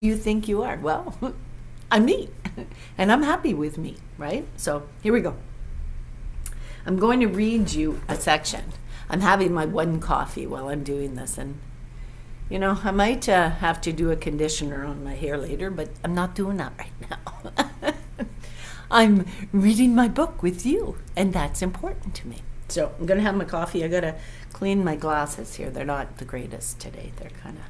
you think you are? Well, I'm me, and I'm happy with me, right? So here we go. I'm going to read you a section. I'm having my one coffee while I'm doing this, and I might have to do a conditioner on my hair later, but I'm not doing that right now. I'm reading my book with you, and that's important to me. So I'm going to have my coffee. I got to clean my glasses here. They're not the greatest today. They're kind of...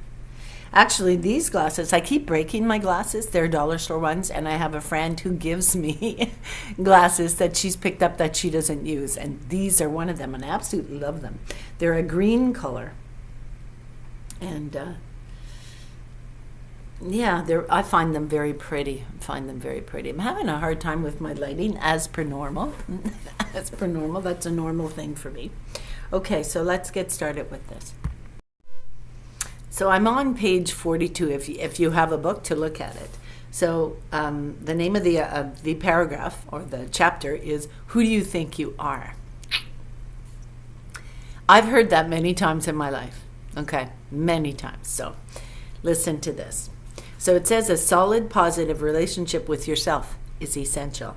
Actually, these glasses, I keep breaking my glasses. They're dollar store ones, and I have a friend who gives me glasses that she's picked up that she doesn't use, and these are one of them, and I absolutely love them. They're a green color, and I find them very pretty. I'm having a hard time with my lighting, as per normal. That's a normal thing for me. Okay, so let's get started with this. So I'm on page 42 if you have a book to look at it. So the name of the paragraph or the chapter is Who Do You Think You Are? I've heard that many times in my life. Okay, many times. So listen to this. So it says a solid, positive relationship with yourself is essential.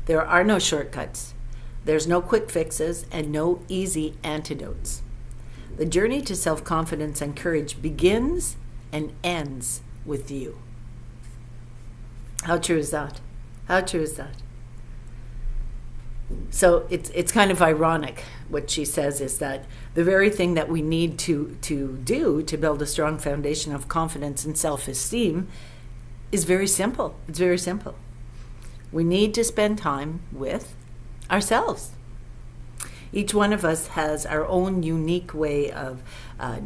There are no shortcuts. There's no quick fixes and no easy antidotes. The journey to self-confidence and courage begins and ends with you. How true is that? How true is that? So it's kind of ironic. What she says is that the very thing that we need to do to build a strong foundation of confidence and self-esteem is very simple. It's very simple. We need to spend time with ourselves. Each one of us has our own unique way of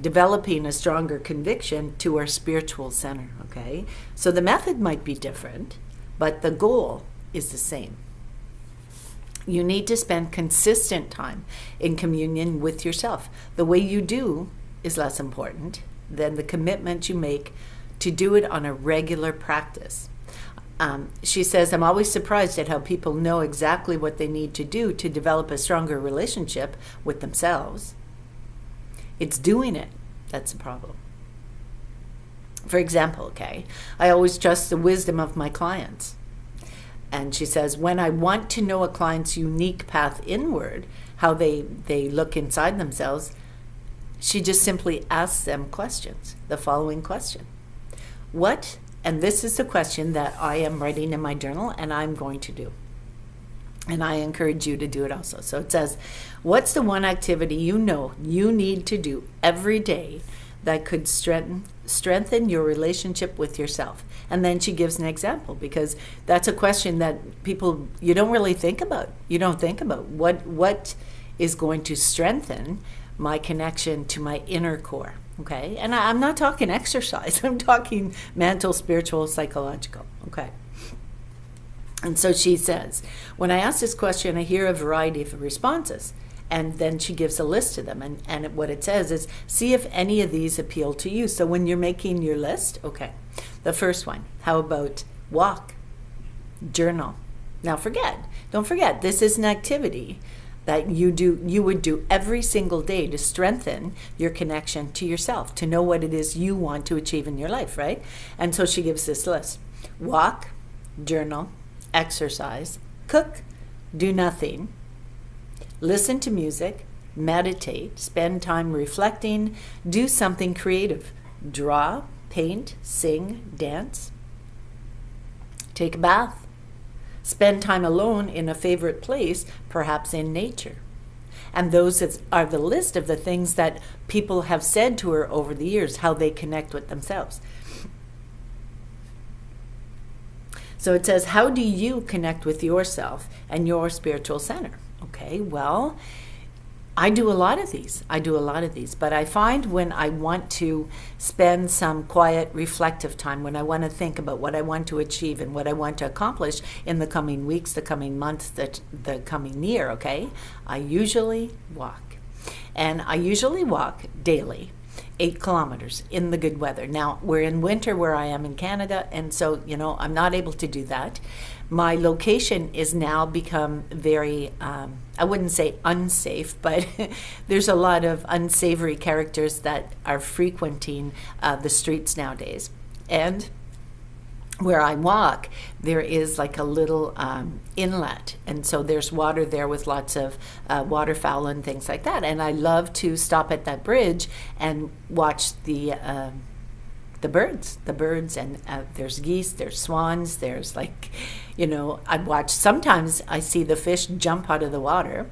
developing a stronger conviction to our spiritual center, okay? So the method might be different, but the goal is the same. You need to spend consistent time in communion with yourself. The way you do is less important than the commitment you make to do it on a regular practice. She says, I'm always surprised at how people know exactly what they need to do to develop a stronger relationship with themselves. It's doing it that's the problem. For example, okay, I always trust the wisdom of my clients. And she says, when I want to know a client's unique path inward, how they look inside themselves, she just simply asks them questions. The following question. And this is the question that I am writing in my journal and I'm going to do. And I encourage you to do it also. So it says, what's the one activity you know you need to do every day that could strengthen your relationship with yourself? And then she gives an example, because that's a question that you don't really think about. You don't think about what is going to strengthen my connection to my inner core. Okay, and I'm not talking exercise. I'm talking mental, spiritual, psychological. Okay. And so she says, when I ask this question, I hear a variety of responses. And then she gives a list of them. And what it says is, see if any of these appeal to you. So when you're making your list, okay, the first one, how about walk, journal? Now don't forget, this is an activity that you would do every single day to strengthen your connection to yourself, to know what it is you want to achieve in your life, right? And so she gives this list. Walk, journal, exercise, cook, do nothing, listen to music, meditate, spend time reflecting, do something creative, draw, paint, sing, dance, take a bath, spend time alone in a favorite place, perhaps in nature. And those are the list of the things that people have said to her over the years, how they connect with themselves. So it says, how do you connect with yourself and your spiritual center? Okay, well, I do a lot of these, but I find when I want to spend some quiet, reflective time, when I want to think about what I want to achieve and what I want to accomplish in the coming weeks, the coming months, the coming year, okay, I usually walk. And I usually walk daily 8 kilometers in the good weather. Now, we're in winter where I am in Canada, and so, I'm not able to do that. My location is now become very, I wouldn't say unsafe, but there's a lot of unsavory characters that are frequenting the streets nowadays. And where I walk, there is like a little inlet, and so there's water there with lots of waterfowl and things like that. And I love to stop at that bridge and watch the birds, and there's geese, there's swans, there's I'd watch. Sometimes I see the fish jump out of the water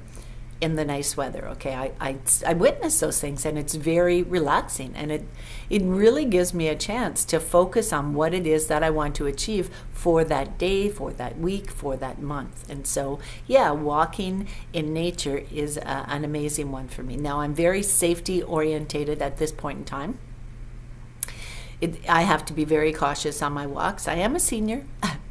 in the nice weather. Okay, I witness those things, and it's very relaxing, and it really gives me a chance to focus on what it is that I want to achieve for that day, for that week, for that month. And so, yeah, walking in nature is an amazing one for me. Now, I'm very safety orientated at this point in time. I have to be very cautious on my walks. I am a senior.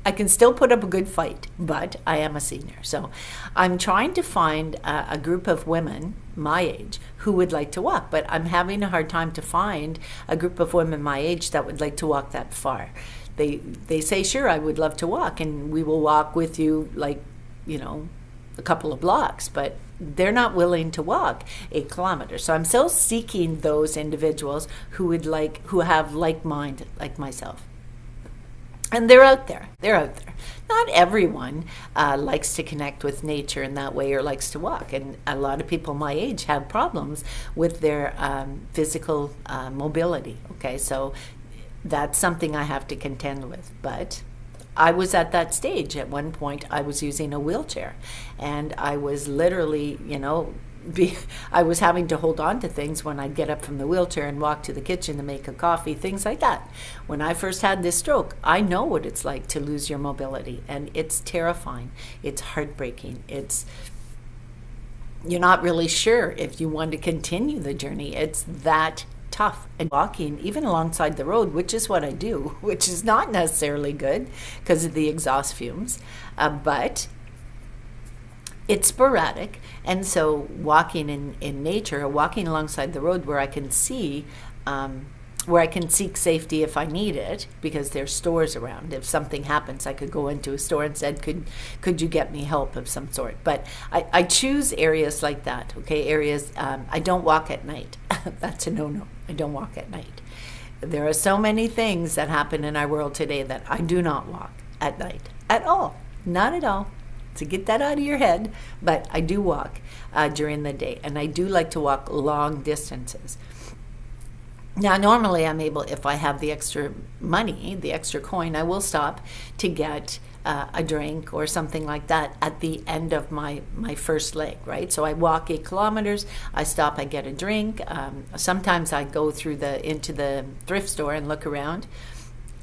I can still put up a good fight, but I am a senior. So I'm trying to find a group of women my age who would like to walk, but I'm having a hard time to find a group of women my age that would like to walk that far. They say, sure, I would love to walk, and we will walk with you a couple of blocks, but they're not willing to walk 8 kilometers. So I'm still seeking those individuals who have like mind like myself. And they're out there. Not everyone likes to connect with nature in that way or likes to walk. And a lot of people my age have problems with their physical mobility. Okay, so that's something I have to contend with. But I was at that stage. At one point, I was using a wheelchair, and I was literally, I was having to hold on to things when I'd get up from the wheelchair and walk to the kitchen to make a coffee, things like that. When I first had this stroke, I know what it's like to lose your mobility, and it's terrifying. It's heartbreaking. You're not really sure if you want to continue the journey. It's that tough. And walking even alongside the road, which is what I do, which is not necessarily good because of the exhaust fumes, but it's sporadic. And so walking in nature, or walking alongside the road where I can see, where I can seek safety if I need it, because there's stores around. If something happens, I could go into a store and said, could you get me help of some sort? But I choose areas like that, okay? Areas, I don't walk at night. That's a no-no. I don't walk at night. There are so many things that happen in our world today that I do not walk at night at all. Not at all. To get that out of your head, but I do walk during the day, and I do like to walk long distances. Now, normally I'm able, if I have the extra money, the extra coin, I will stop to get a drink or something like that at the end of my first leg, right? So I walk 8 kilometers, I stop, I get a drink. Sometimes I go into the thrift store and look around.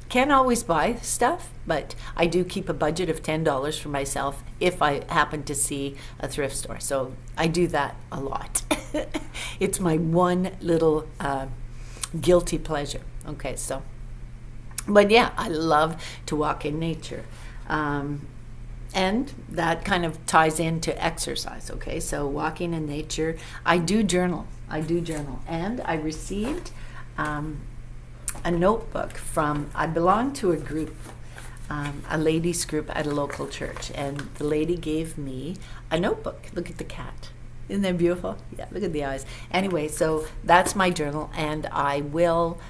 Can't always buy stuff, but I do keep a budget of $10 for myself if I happen to see a thrift store. So I do that a lot. It's my one little guilty pleasure. Okay, so, but yeah, I love to walk in nature. And that kind of ties into exercise. Okay, so walking in nature, I do journal. And I received a notebook I belong to a group, a ladies group at a local church, and the lady gave me a notebook. Look at the cat. Isn't that beautiful? Yeah, look at the eyes. Anyway, so that's my journal, and I will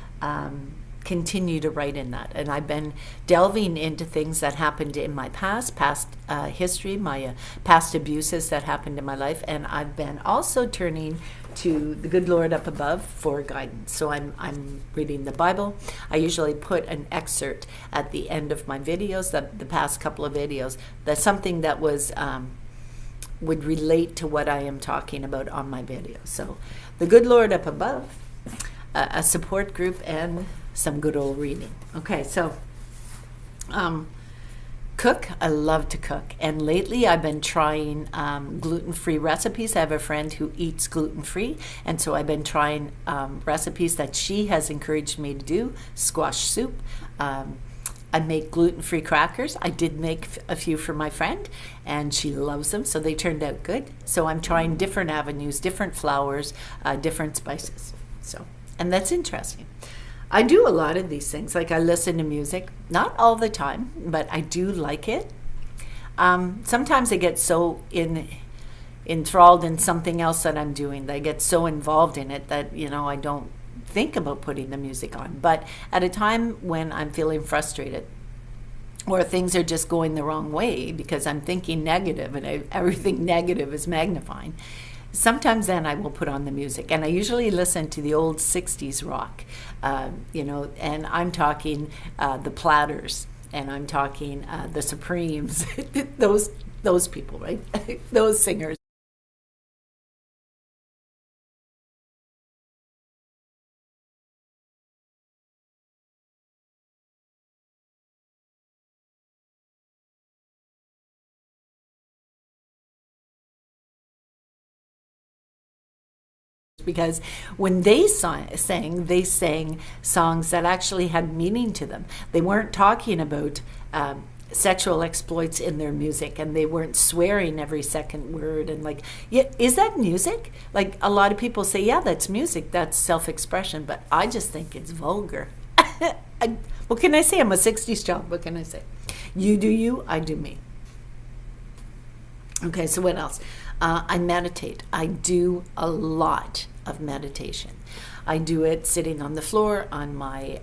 continue to write in that. And I've been delving into things that happened in my past history, my past abuses that happened in my life, and I've been also turning to the good Lord up above for guidance. So I'm reading the Bible. I usually put an excerpt at the end of my videos, the past couple of videos, that's something that would relate to what I am talking about on my videos. So the good Lord up above, a support group, and some good old reading. Okay, so cook. I love to cook, and lately I've been trying gluten-free recipes. I have a friend who eats gluten-free, and so I've been trying recipes that she has encouraged me to do. Squash soup. I make gluten-free crackers. I did make a few for my friend, and she loves them, so they turned out good. So I'm trying different avenues, different flours, different spices. So And that's interesting. I do a lot of these things. Like I listen to music, not all the time, but I do like it. Sometimes I get so enthralled in something else that I'm doing. That I get so involved in it that, I don't think about putting the music on. But at a time when I'm feeling frustrated or things are just going the wrong way because I'm thinking negative and everything negative is magnifying, sometimes then I will put on the music. And I usually listen to the old 60s rock, and I'm talking the Platters, and I'm talking the Supremes, those people, right? Those singers. Because when they sang songs that actually had meaning to them. They weren't talking about sexual exploits in their music, and they weren't swearing every second word. And like, yeah, is that music? Like a lot of people say, yeah, that's music, that's self-expression, but I just think it's vulgar. What can I say? I'm a 60s child. What can I say? You do you, I do me. Okay, so what else? I meditate. I do a lot of meditation. I do it sitting on the floor on my,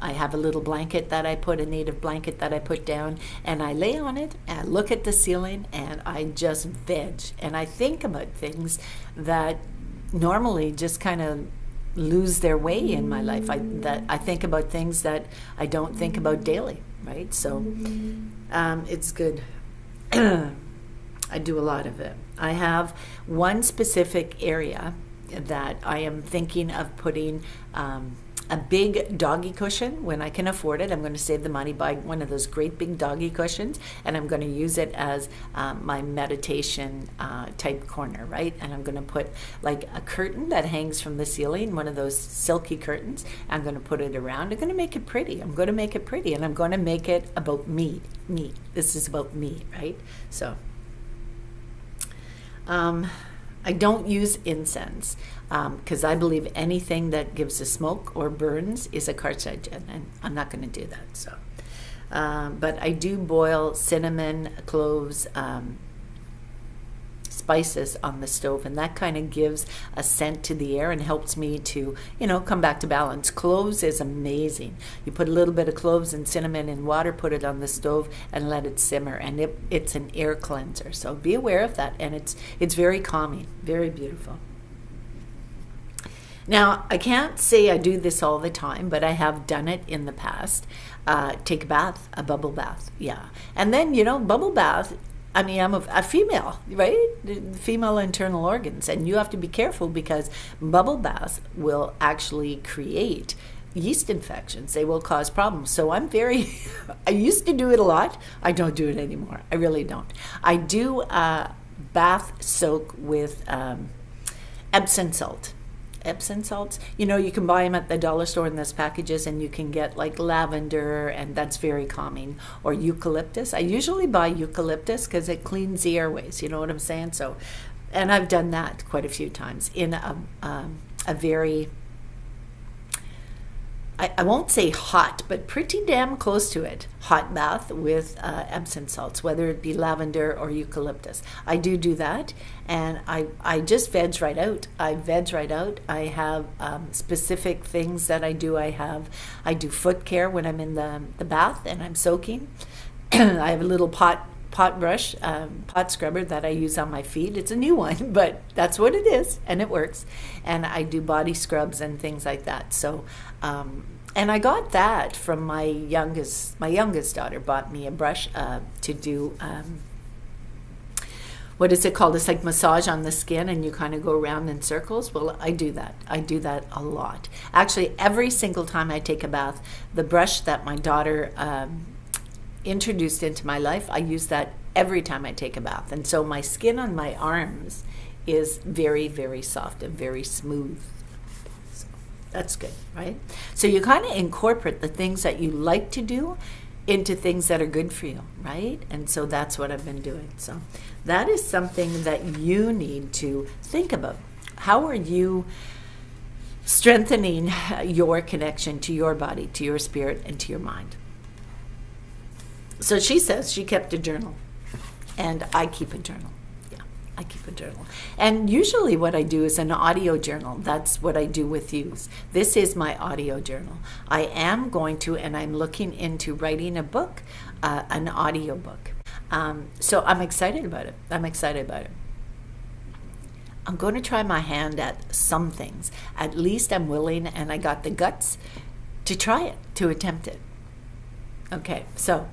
I have a little blanket that I put, a native blanket that I put down, and I lay on it and I look at the ceiling and I just veg. And I think about things that normally just kind of lose their way in my life. I think about things that I don't think about daily, right? So it's good. I do a lot of it. I have one specific area that I am thinking of putting a big doggy cushion when I can afford it. I'm going to save the money, buy one of those great big doggy cushions, and I'm going to use it as my meditation type corner, right? And I'm going to put like a curtain that hangs from the ceiling, one of those silky curtains. I'm going to put it around. I'm going to make it pretty. I'm going to make it pretty, and I'm going to make it about me. This is about me, right? So I don't use incense because I believe anything that gives a smoke or burns is a carcinogen, and I'm not going to do that. So, but I do boil cinnamon, cloves, spices on the stove, and that kind of gives a scent to the air and helps me to, come back to balance. Cloves is amazing. You put a little bit of cloves and cinnamon in water, put it on the stove, and let it simmer, and it's an air cleanser. So be aware of that, and it's very calming, very beautiful. Now, I can't say I do this all the time, but I have done it in the past. Take a bath, a bubble bath, yeah. And then, bubble bath, I mean, I'm a female, right? Female internal organs. And you have to be careful because bubble baths will actually create yeast infections. They will cause problems. So I used to do it a lot. I don't do it anymore. I really don't. I do bath soak with Epsom salt. Epsom salts. You can buy them at the dollar store in those packages, and you can get like lavender, and that's very calming, or eucalyptus. I usually buy eucalyptus because it cleans the airways. You know what I'm saying? So, and I've done that quite a few times in a very, I won't say hot, but pretty damn close to it, hot bath with Epsom salts, whether it be lavender or eucalyptus. I do that, and I just veg right out. I have specific things that I do. I do foot care when I'm in the bath and I'm soaking. I have a little pot brush, pot scrubber that I use on my feet. It's a new one, but that's what it is, and it works. And I do body scrubs and things like that. So, and I got that from my youngest daughter bought me a brush to do, what is it called? It's like massage on the skin, and you kind of go around in circles. Well, I do that. I do that a lot. Actually, every single time I take a bath, the brush that my daughter introduced into my life, I use that every time I take a bath. And so my skin on my arms is very, very soft and very smooth. So that's good, right? So you kind of incorporate the things that you like to do into things that are good for you, right? And so that's what I've been doing. So that is something that you need to think about. How are you strengthening your connection to your body, to your spirit, and to your mind. So she says she kept a journal, and I keep a journal. Yeah, I keep a journal. And usually what I do is an audio journal. That's what I do with you. This is my audio journal. I am going to, and I'm looking into writing a book, an audio book. So I'm excited about it. I'm going to try my hand at some things. At least I'm willing, and I got the guts to try it, to attempt it. Okay, so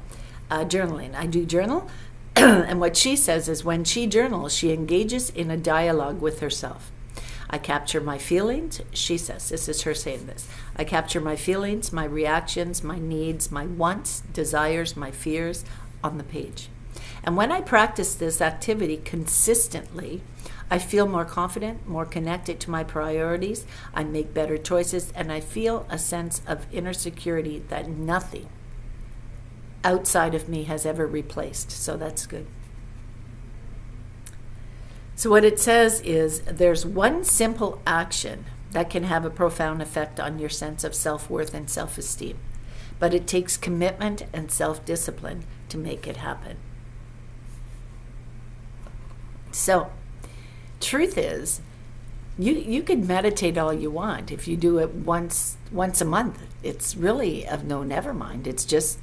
journaling. I do journal, and what she says is when she journals, she engages in a dialogue with herself. I capture my feelings, she says. This is her saying this. I capture my feelings, my reactions, my needs, my wants, desires, my fears on the page. And when I practice this activity consistently, I feel more confident, more connected to my priorities, I make better choices, and I feel a sense of inner security that nothing outside of me has ever replaced. So that's good. So what it says is there's one simple action that can have a profound effect on your sense of self-worth and self-esteem, but it takes commitment and self-discipline to make it happen. So, truth is, you could meditate all you want. If you do it once a month, it's really of no never mind. It's just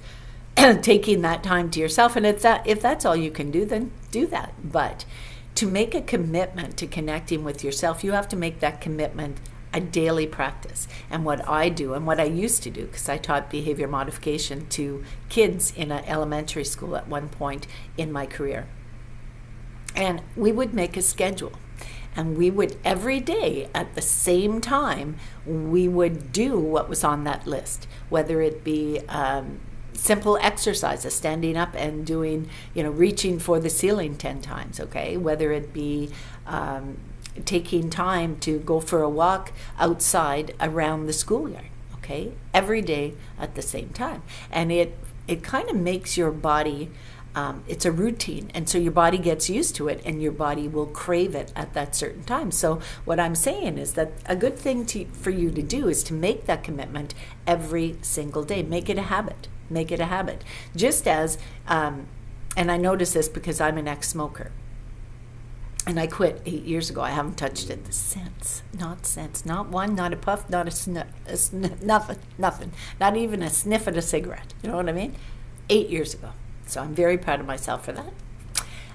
taking that time to yourself. And if that's all you can do, then do that. But to make a commitment to connecting with yourself, you have to make that commitment a daily practice. And what I do, and what I used to do, because I taught behavior modification to kids in an elementary school at one point in my career. And we would make a schedule. And we would, every day at the same time, we would do what was on that list, whether it be simple exercises, standing up and doing, reaching for the ceiling 10 times, okay? Whether it be taking time to go for a walk outside around the schoolyard, okay? Every day at the same time. And it kind of makes your body... it's a routine, and so your body gets used to it, and your body will crave it at that certain time. So what I'm saying is that a good thing for you to do is to make that commitment every single day. Make it a habit. Make it a habit. Just as, and I notice this because I'm an ex-smoker, and I quit 8 years ago. I haven't touched it since. Not one, not a puff, not a sniff, nothing. Not even a sniff at a cigarette. You know what I mean? 8 years ago. So I'm very proud of myself for that.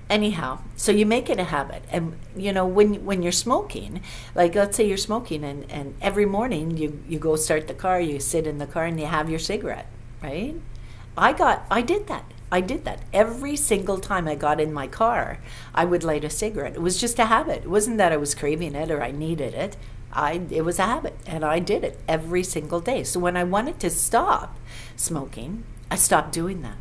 Anyhow, so you make it a habit. And, when you're smoking, like let's say you're smoking and every morning you go start the car, you sit in the car and you have your cigarette, right? I did that. Every single time I got in my car, I would light a cigarette. It was just a habit. It wasn't that I was craving it or I needed it. It was a habit, and I did it every single day. So when I wanted to stop smoking, I stopped doing that.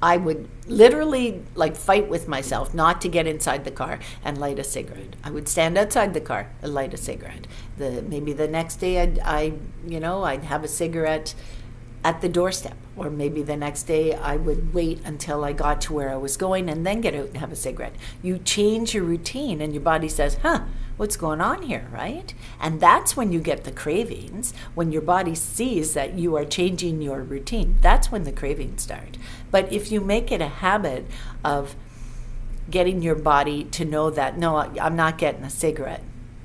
I would literally fight with myself not to get inside the car and light a cigarette. I would stand outside the car and light a cigarette. Maybe the next day I'd have a cigarette at the doorstep, or maybe the next day I would wait until I got to where I was going and then get out and have a cigarette. You change your routine and your body says, what's going on here, right? And that's when you get the cravings, when your body sees that you are changing your routine. That's when the cravings start. But if you make it a habit of getting your body to know that, no, I'm not getting a cigarette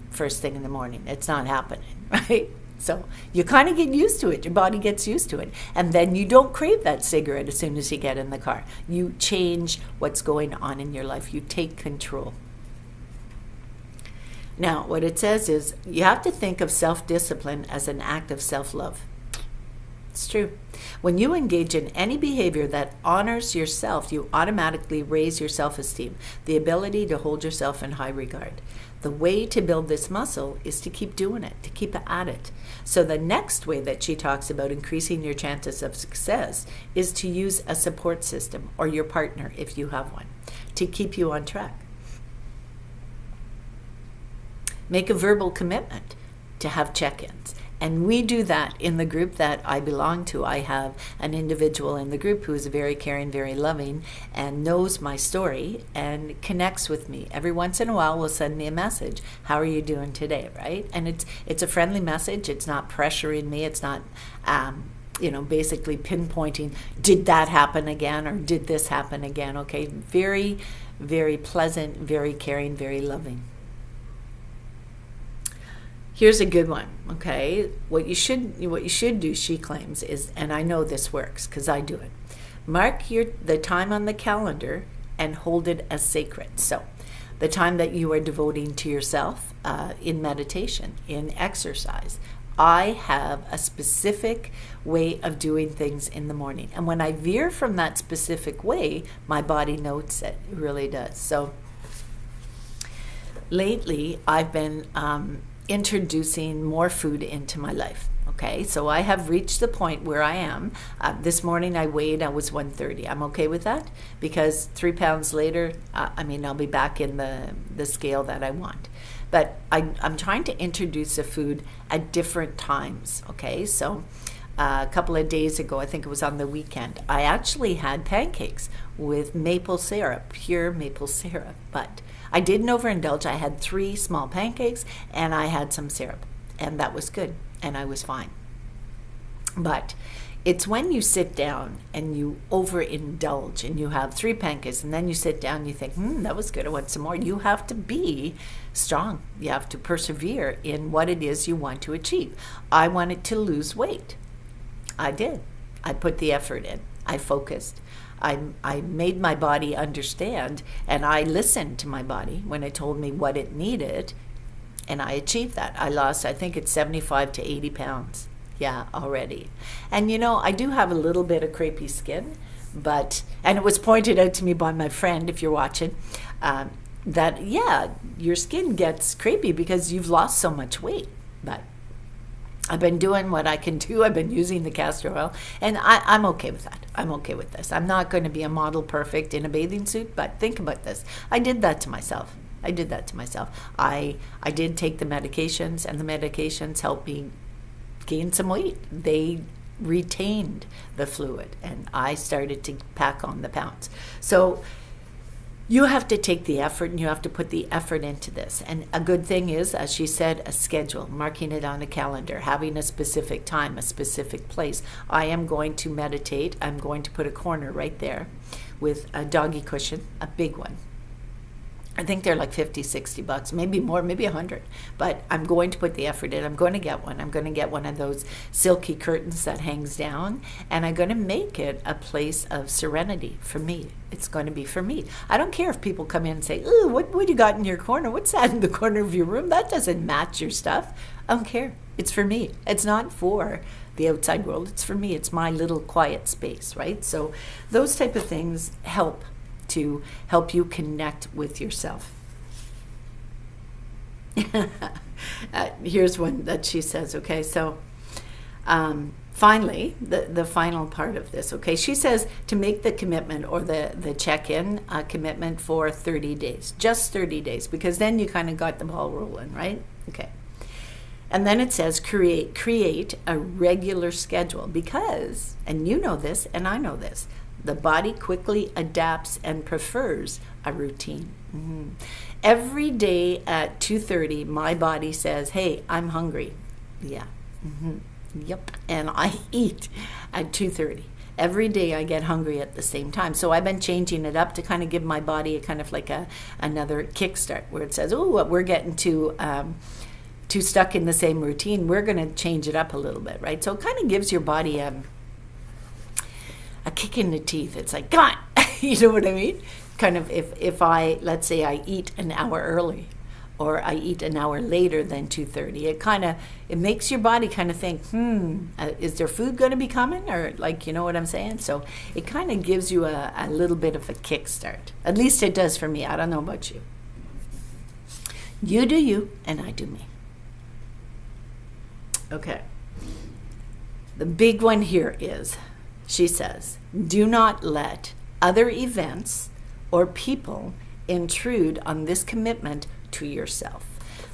first thing in the morning. It's not happening, right? So you kind of get used to it. Your body gets used to it. And then you don't crave that cigarette as soon as you get in the car. You change what's going on in your life. You take control. Now, what it says is you have to think of self-discipline as an act of self-love. It's true. When you engage in any behavior that honors yourself, you automatically raise your self-esteem, the ability to hold yourself in high regard. The way to build this muscle is to keep doing it, to keep at it. So the next way that she talks about increasing your chances of success is to use a support system, or your partner if you have one, to keep you on track. Make a verbal commitment to have check-ins And we do that in the group that I belong to. I have an individual in the group who is very caring, very loving, and knows my story and connects with me. Every once in a while will send me a message. How are you doing today, right? And it's a friendly message. It's not pressuring me. It's not basically pinpointing, did that happen again or did this happen again? Okay, very, very pleasant, very caring, very loving. Here's a good one, okay? What you should do, she claims, is, and I know this works because I do it, mark the time on the calendar and hold it as sacred. So the time that you are devoting to yourself in meditation, in exercise. I have a specific way of doing things in the morning. And when I veer from that specific way, my body notes it. It really does. So lately, I've been introducing more food into my life. Okay, so I have reached the point where I am. This morning I was 130. I'm okay with that because 3 pounds later, I'll be back in the scale that I want. But I'm trying to introduce the food at different times, okay? So a couple of days ago, I think it was on the weekend, I actually had pancakes with maple syrup, pure maple syrup. But I didn't overindulge. I had 3 small pancakes and I had some syrup. And that was good. And I was fine. But it's when you sit down and you overindulge and you have 3 pancakes and then you sit down and you think, that was good, I want some more. You have to be strong. You have to persevere in what it is you want to achieve. I wanted to lose weight. I did. I put the effort in. I focused. I made my body understand, and I listened to my body when it told me what it needed, and I achieved that. I lost, I think it's 75 to 80 pounds. Yeah, already. And I do have a little bit of crepey skin, and it was pointed out to me by my friend, if you're watching, that, your skin gets crepey because you've lost so much weight. But I've been doing what I can do. I've been using the castor oil, and I'm okay with that. I'm okay with this. I'm not going to be a model perfect in a bathing suit, but think about this. I did that to myself. I did take the medications, and the medications helped me gain some weight. They retained the fluid, and I started to pack on the pounds. So you have to take the effort, and you have to put the effort into this. And a good thing is, as she said, a schedule, marking it on a calendar, having a specific time, a specific place. I am going to meditate. I'm going to put a corner right there with a doggy cushion, a big one. I think they're like $50-$60, maybe more, maybe 100. But I'm going to put the effort in. I'm going to get one. I'm going to get one of those silky curtains that hangs down, and I'm going to make it a place of serenity for me. It's going to be for me. I don't care if people come in and say, "Ooh, what you got in your corner? What's that in the corner of your room? That doesn't match your stuff." I don't care. It's for me. It's not for the outside world. It's for me. It's my little quiet space, right? So those type of things help to help you connect with yourself. Here's one that she says, okay, so finally, the final part of this, okay, she says to make the commitment or the check-in commitment for 30 days, just 30 days, because then you kind of got the ball rolling, right? Okay. And then it says create a regular schedule because, and you know this and I know this, the body quickly adapts and prefers a routine. Mm-hmm. Every day at 2:30, my body says, "Hey, I'm hungry." Yeah. Mm-hmm. Yep. And I eat at 2:30. Every day I get hungry at the same time. So I've been changing it up to kind of give my body a kind of like another kickstart where it says, "Oh, we're getting too stuck in the same routine. We're going to change it up a little bit," right? So it kind of gives your body a kick in the teeth. It's like, come on, you know what I mean? Kind of if let's say I eat an hour early or I eat an hour later than 2:30, it makes your body kind of think, is there food going to be coming? Or like, you know what I'm saying? So it kind of gives you a little bit of a kickstart. At least it does for me. I don't know about you. You do you, and I do me. Okay. The big one here is, she says, do not let other events or people intrude on this commitment to yourself.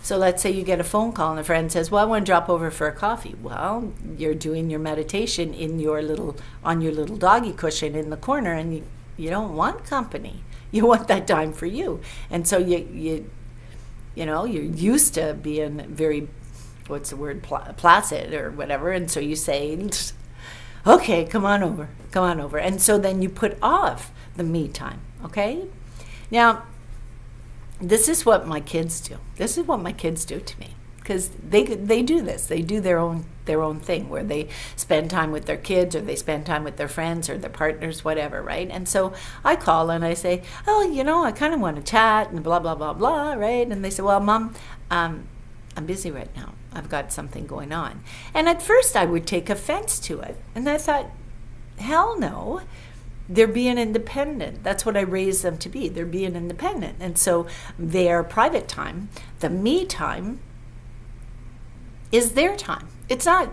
So let's say you get a phone call and a friend says, well, I want to drop over for a coffee. Well, you're doing your meditation in your on your little doggy cushion in the corner, and you don't want company. You want that time for you. And so you're used to being very, what's the word, placid or whatever. And so you say, okay, come on over. And so then you put off the me time, okay? Now, this is what my kids do. This is what my kids do to me, because they do this. They do their own thing where they spend time with their kids, or they spend time with their friends or their partners, whatever, right? And so I call and I say, oh, I kind of want to chat and blah, blah, blah, blah, right? And they say, well, Mom, I'm busy right now. I've got something going on. And at first I would take offense to it. And I thought, hell no. They're being independent. That's what I raised them to be. They're being independent. And so their private time, the me time, is their time. It's not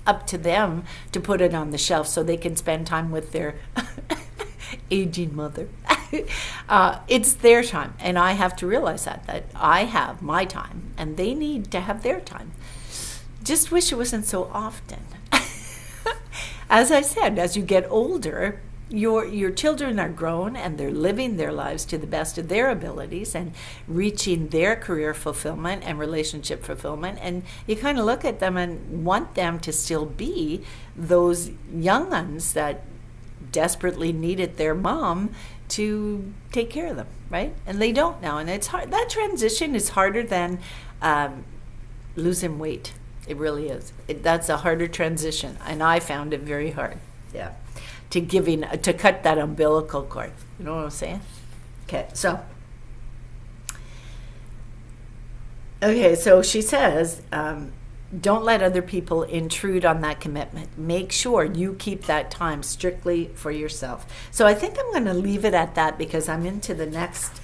up to them to put it on the shelf so they can spend time with their aging mother. It's their time, and I have to realize that I have my time and they need to have their time. Just wish it wasn't so often. As I said, as you get older, your children are grown and they're living their lives to the best of their abilities and reaching their career fulfillment and relationship fulfillment, and you kind of look at them and want them to still be those young ones that desperately needed their mom to take care of them, right? And they don't now, and it's hard. That transition is harder than losing weight. It really is. That's a harder transition, and I found it very hard. Yeah, to cut that umbilical cord. You know what I'm saying? Okay, so she says, don't let other people intrude on that commitment. Make sure you keep that time strictly for yourself. So I think I'm going to leave it at that, because I'm into the next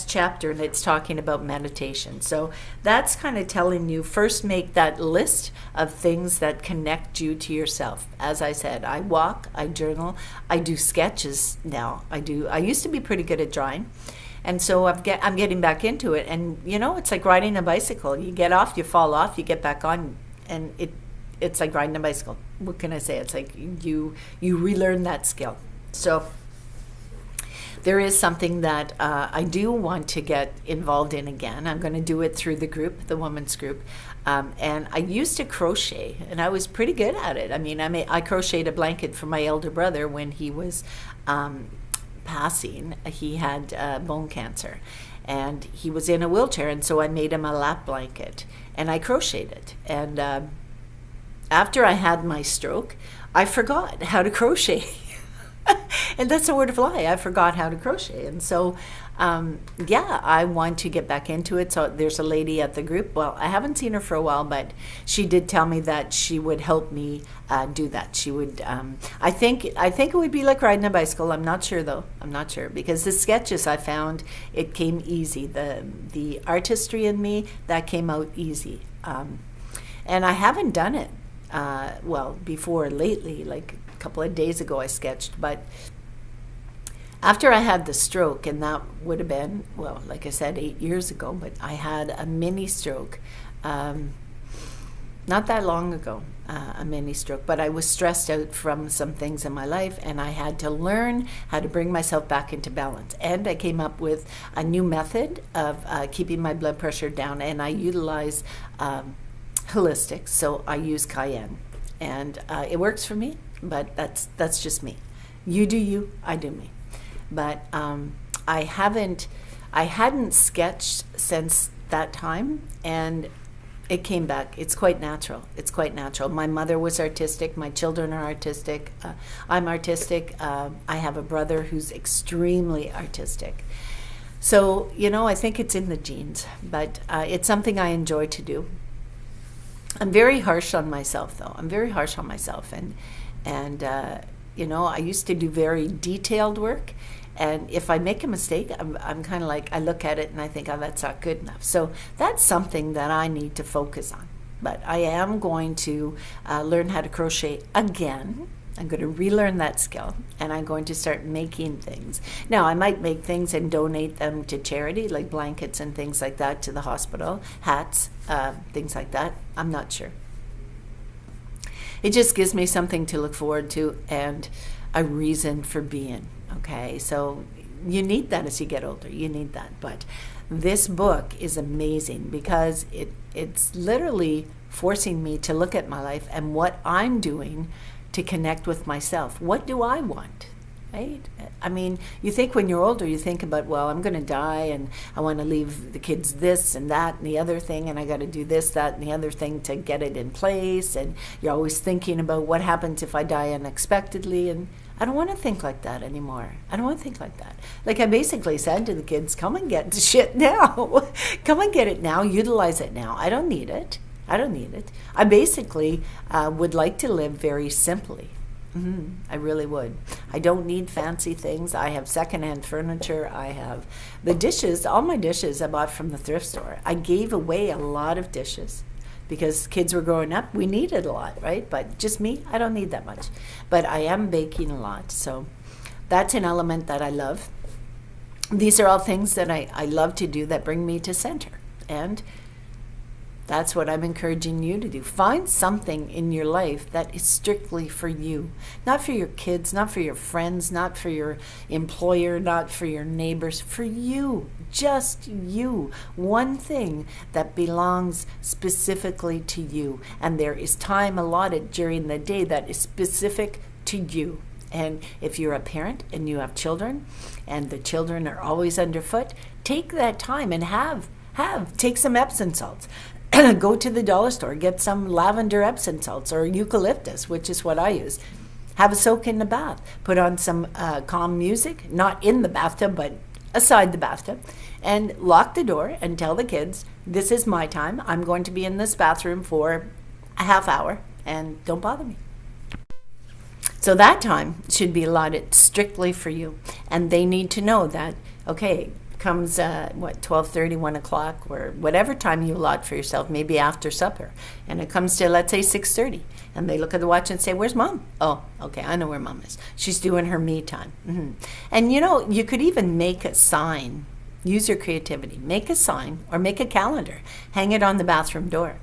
chapter, and it's talking about meditation. So that's kind of telling you, first make that list of things that connect you to yourself. As I said, I walk, I journal, I do sketches now. I used to be pretty good at drawing. And so I'm getting back into it. And, it's like riding a bicycle. You get off, you fall off, you get back on, and it's like riding a bicycle. What can I say? It's like you relearn that skill. So there is something that I do want to get involved in again. I'm going to do it through the group, the women's group. And I used to crochet, and I was pretty good at it. I mean, I crocheted a blanket for my elder brother when he was passing. He had bone cancer, and he was in a wheelchair, and so I made him a lap blanket, and I crocheted. And after I had my stroke, I forgot how to crochet. And that's a word of lie. I forgot how to crochet. And so, I want to get back into it. So there's a lady at the group. Well, I haven't seen her for a while, but she did tell me that she would help me do that. She would, I think it would be like riding a bicycle. I'm not sure, though. I'm not sure. Because the sketches I found, it came easy. The artistry in me, that came out easy. And I haven't done it, before lately, like a couple of days ago I sketched, but after I had the stroke, and that would have been, like I said, 8 years ago, but I had a mini stroke, not that long ago, a mini stroke, but I was stressed out from some things in my life, and I had to learn how to bring myself back into balance. And I came up with a new method of keeping my blood pressure down, and I utilize holistics, so I use cayenne, and it works for me. But that's just me. You do you, I do me. But I hadn't sketched since that time, and it came back. It's quite natural. My mother was artistic. My children are artistic. I'm artistic. I have a brother who's extremely artistic. So, I think it's in the genes, but it's something I enjoy to do. I'm very harsh on myself, though. And I used to do very detailed work, and if I make a mistake, I'm kind of like, I look at it and I think, that's not good enough. So that's something that I need to focus on. But I am going to learn how to crochet again. I'm going to relearn that skill, and I'm going to start making things. Now, I might make things and donate them to charity, like blankets and things like that, to the hospital, hats, things like that. I'm not sure. It just gives me something to look forward to and a reason for being, okay? So you need that as you get older. You need that. But this book is amazing because it's literally forcing me to look at my life and what I'm doing to connect with myself. What do I want, right? I mean, you think when you're older, you think about, well, I'm going to die and I want to leave the kids this and that and the other thing, and I got to do this, that, and the other thing to get it in place. And you're always thinking about what happens if I die unexpectedly. And I don't want to think like that anymore. I don't want to think like that. Like I basically said to the kids, come and get the shit now. Come and get it now. Utilize it now. I don't need it. I don't need it. I basically would like to live very simply. I really would. I don't need fancy things. I have secondhand furniture. I have the dishes, all my dishes I bought from the thrift store. I gave away a lot of dishes because kids were growing up. We needed a lot, right? But just me, I don't need that much. But I am baking a lot. So that's an element that I love. These are all things that I love to do that bring me to center. And that's what I'm encouraging you to do. Find something in your life that is strictly for you. Not for your kids, not for your friends, not for your employer, not for your neighbors. For you. Just you. One thing that belongs specifically to you. And there is time allotted during the day that is specific to you. And if you're a parent and you have children and the children are always underfoot, take that time and take some Epsom salts. Go to the dollar store, get some lavender Epsom salts or eucalyptus, which is what I use. Have a soak in the bath. Put on some calm music, not in the bathtub, but aside the bathtub, and lock the door and tell the kids, this is my time. I'm going to be in this bathroom for a half hour, and don't bother me. So that time should be allotted strictly for you. And they need to know that, okay, comes 12:30, 1 o'clock, or whatever time you allot for yourself, maybe after supper, and it comes to, let's say, 6:30, and they look at the watch and say, where's mom? Oh, okay, I know where mom is. She's doing her me time. And you could even make a sign. Use your creativity. Make a sign or make a calendar. Hang it on the bathroom door.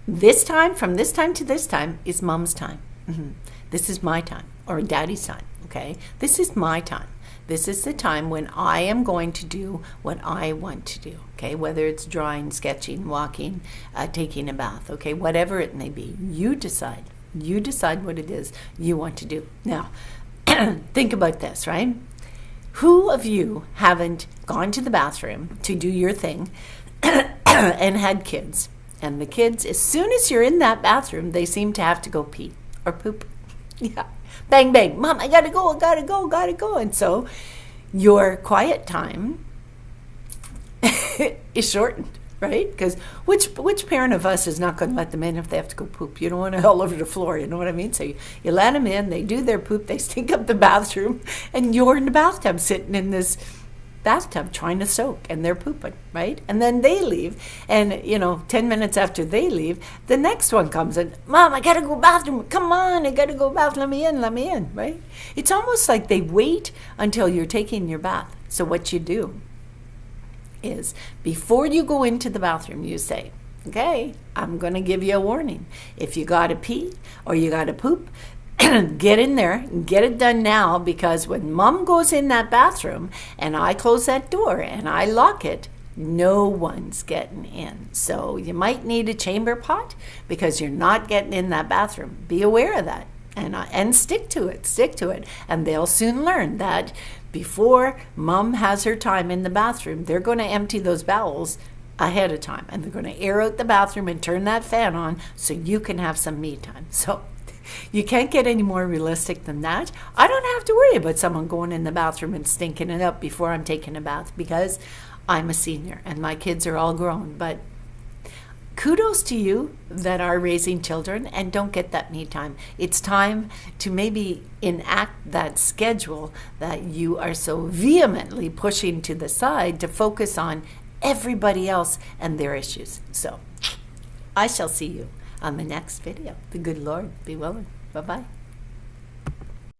This time, from this time to this time, is mom's time. This is my time, or daddy's time, okay? This is my time. This is the time when I am going to do what I want to do, okay? Whether it's drawing, sketching, walking, taking a bath, okay? Whatever it may be, you decide. You decide what it is you want to do. Now, think about this, right? Who of you haven't gone to the bathroom to do your thing and had kids? And the kids, as soon as you're in that bathroom, they seem to have to go pee or poop. Yeah. Bang, bang. Mom, I gotta go. And so your quiet time is shortened, right? Because which parent of us is not going to let them in if they have to go poop? You don't want it all over the floor, you know what I mean? So you let them in, they do their poop, they stink up the bathroom, and you're in the bathtub sitting in this bathtub trying to soak, and they're pooping, right? And then they leave, and 10 minutes after they leave, the next one comes in. Mom, I gotta go bathroom. Come on, I gotta go bathroom. Let me in, right? It's almost like they wait until you're taking your bath. So what you do is, before you go into the bathroom, you say, okay, I'm gonna give you a warning. If you gotta pee or you gotta poop, get in there and get it done now, because when mom goes in that bathroom and I close that door and I lock it, no one's getting in. So you might need a chamber pot because you're not getting in that bathroom. Be aware of that and stick to it. And they'll soon learn that before mom has her time in the bathroom, they're going to empty those bowels ahead of time, and they're going to air out the bathroom and turn that fan on so you can have some me time. So you can't get any more realistic than that. I don't have to worry about someone going in the bathroom and stinking it up before I'm taking a bath, because I'm a senior and my kids are all grown. But kudos to you that are raising children and don't get that me time. It's time to maybe enact that schedule that you are so vehemently pushing to the side to focus on everybody else and their issues. So I shall see you on the next video. The good Lord be willing. Bye-bye.